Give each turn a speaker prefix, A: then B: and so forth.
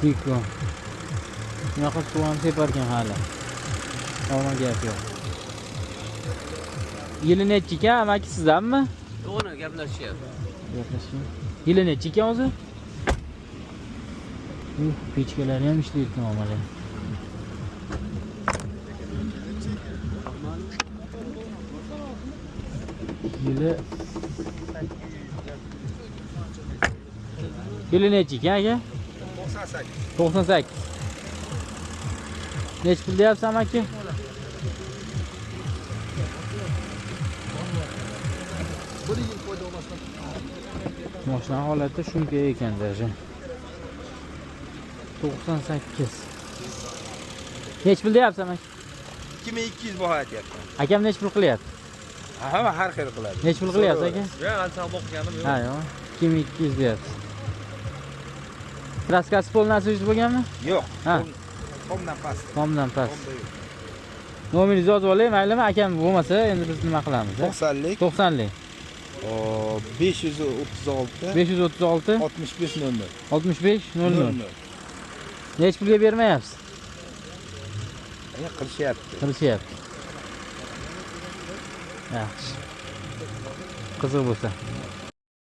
A: Diko. Bunaqa suv ham separkan hali. Yomon gap yo'q. Yili nechi ekan, amaki sizdanmi?
B: To'g'ri gaplashyapti.
A: Gaplashing. Yili nechi ekan o'zi? Pechkalari ham ishlaydi muomala. Yili nechi ekan aka? 98. 98. Nechi pul deyapsan aka? Mashina holati shunday ekan даже. 98. Nechi pul deyapsan aka?
C: 2200 baho aytyapman.
A: Akam nechi pul qilyapti?
C: Hamma har xil qiladi.
A: Nechi pul qilyapti aka?
B: Yo'q, ansab o'qiganim yo'q.
A: Ha, yo'q. 2200 deyapti. Kraskasi polnasi bo'lganmi?
C: Yo'q.
A: Ha.
C: Tomdan past.
A: Tomdan past. Nomeringizni yozib olay, maylimi? Akam bo'lmasa, endi biz nima qilamiz?
C: 90lik.
A: 90lik.
C: 536
A: 536
C: 6500.
A: 6500. Nechi pulga bermayapsiz?
C: Qilishyapti.
A: Qilishyapti. Yaxshi. Qiziq bo'lsa.